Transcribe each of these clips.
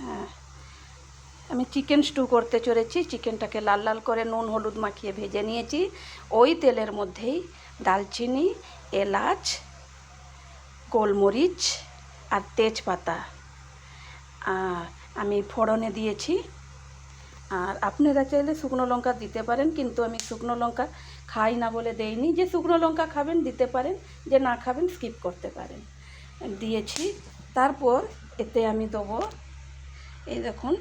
হ্যাঁ, আমি chicken stew করতে চলেছি। চিকেনটাকে লাল লাল করে নুন হলুদ মাখিয়ে ভেজে নিয়েছি। ওই তেলের মধ্যেই দালচিনি, এলাচ, গোলমরিচ আর তেজপাতা আমি ফোড়নে দিয়েছি। আর আপনারা চাইলে শুকনো লঙ্কা দিতে পারেন, কিন্তু আমি শুকনো লঙ্কা খাই না বলে দেইনি। যে শুকনো লঙ্কা খাবেন দিতে পারেন, যে না খাবেন স্কিপ করতে পারেন। দিয়েছি। তারপর এতে আমি দেবো, এই দেখুন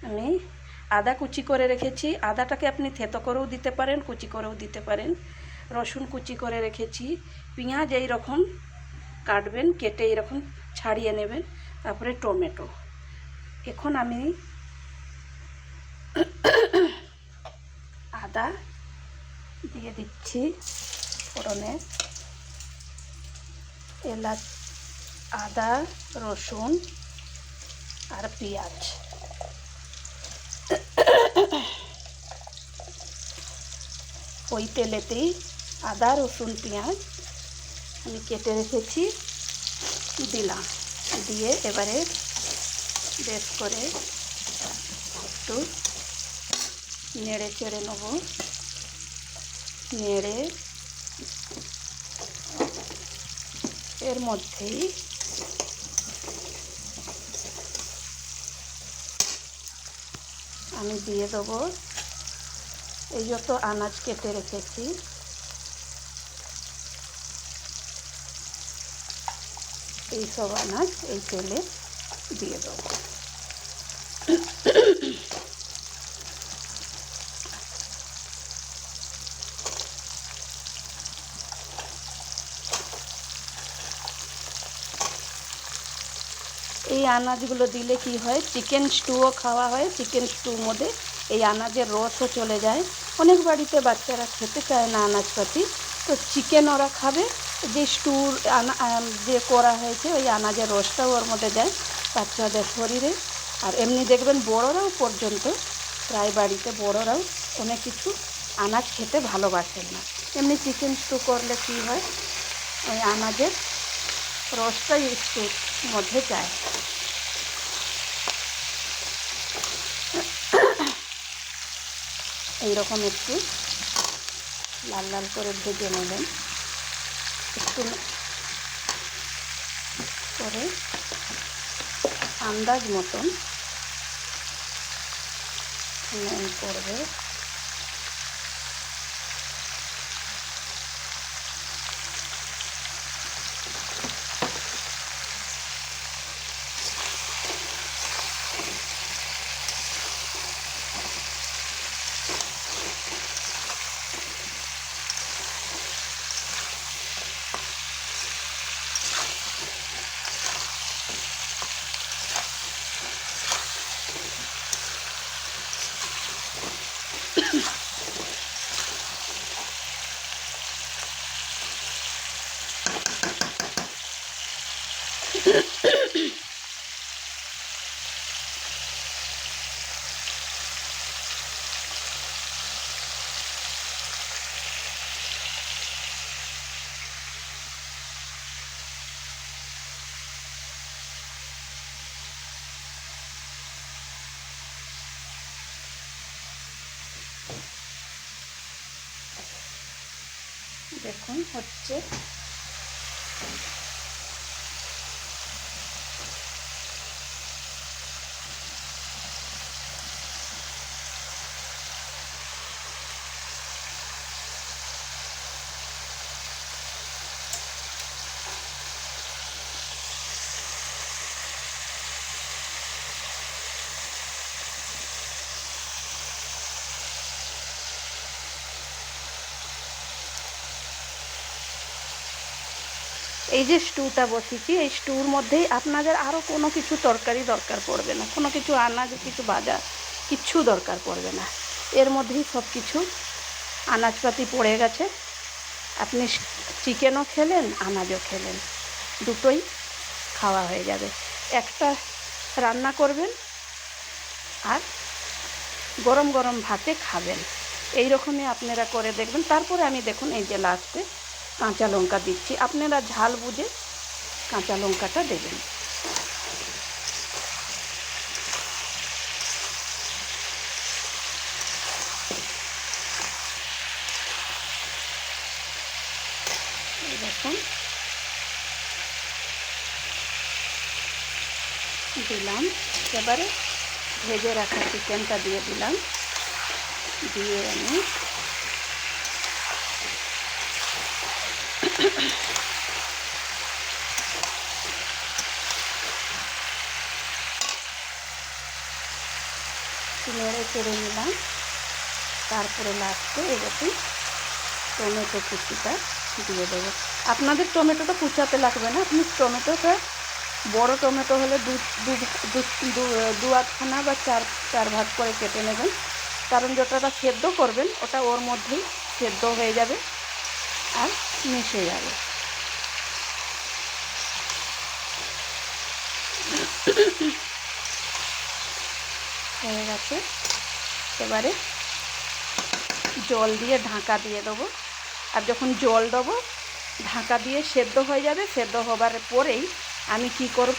আমি আদা কুচি করে রেখেছি। আদাটাকে আপনি থেতো করেও দিতে পারেন, কুচি করেও দিতে পারেন। রসুন কুচি করে রেখেছি। পেঁয়াজ এই রকম কাটবেন, কেটে এরকম ছাড়িয়ে নেবেন। তারপরে টমেটো। এখন আমি আদা দিয়ে দিচ্ছি ফোড়নে। এলাচ, আদা, রসুন আর পেঁয়াজ। ওই তেলেতেই আদা রসুন পেঁয়াজ আমি কেটে রেখেছি দিলাম। দিয়ে এবারে বেশ করে একটু নেড়ে চেড়ে নেব। নেড়ে এর মধ্যেই আমি দিয়ে দেবো এই যত আনাজ কেটে রেখেছি। এই সব আনাজ এই তেলে দিয়ে দেবো। এই আনাজগুলো দিলে কি হয়, চিকেন স্টুও খাওয়া হয়। চিকেন স্টুর মধ্যে এই আনাজের রসও চলে যায়। অনেক বাড়িতে বাচ্চারা খেতে চায় না আনাজপাতি, তো চিকেন ওরা খাবে। যে স্টুর যে করা হয়েছে ওই আনাজের রসটাও ওর মধ্যে যায় বাচ্চাদের শরীরে। আর এমনি দেখবেন বড়রাও পর্যন্ত, প্রায় বাড়িতে বড়রাও অনেক কিছু আনাজ খেতে ভালোবাসেন না। এমনি চিকেন স্টু করলে কী হয়, ওই আনাজের রসটাই স্টুর মধ্যে যায়। এইরকম একটু লাল লাল করে ভেজে নেবেন। একটু করে আন্দাজ মতন নুন করবে। দেখুন হচ্ছে। এই যে স্টুটা বসিয়েছি, এই স্টুর মধ্যেই আপনাদের আরও কোনো কিছু তরকারি দরকার পড়বে না, কোনো কিছু আনাজ কিছু ভাজা কিচ্ছু দরকার পড়বে না। এর মধ্যেই সব কিছু আনাজপাতি পড়ে গেছে। আপনি চিকেনও খেলেন, আনাজও খেলেন, দুটোই খাওয়া হয়ে যাবে। একটা রান্না করবেন আর গরম গরম ভাতে খাবেন। এই রকমই আপনারা করে দেখবেন। তারপরে আমি দেখুন এই যে লাস্টে কাঁচা লঙ্কা দিচ্ছি, আপনারা ঝাল বুঝে কাঁচা লঙ্কাটা দেবেন। দিলাম। এবারে ভেজে রাখা চিকেনটা দিয়ে দিলাম, দিয়ে আমি নেড়ে চেড়ে নিলাম। তারপরে লাস্টে এরকম টমেটো কুচিটা দিয়ে দেবো। আপনাদের টমেটোটা কুচাতে লাগবে না, আপনি টমেটোটা বড় টমেটো হলে দু আধখানা বা চার ভাগ করে কেটে নেবেন, কারণ যতটা সেদ্ধ করবেন ওটা ওর মধ্যেই সেদ্ধ হয়ে যাবে আর মিশে যাবে। হয়ে গেছে। এবারে জল দিয়ে ঢাকা দিয়ে দেবো, আর যখন জল দেবো ঢাকা দিয়ে সেদ্ধ হয়ে যাবে। সেদ্ধ হবার পরেই আমি কি করব,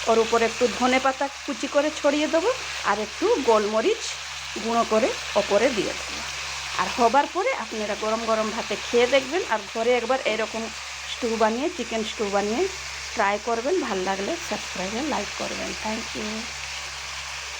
ওর উপরে একটু ধনেপাতা কুচি করে ছড়িয়ে দেবো আর একটু গোলমরিচ গুঁড়ো করে ওপরে দিয়ে দেবো। আর হবার পরে আপনারা গরম গরম ভাতে খেয়ে দেখবেন, আর ঘরে একবার এরকম স্টু বানিয়ে চিকেন স্টু বানিয়ে ট্রাই করবেন। ভালো লাগলে সাবস্ক্রাইব লাইক করবেন। Thank you.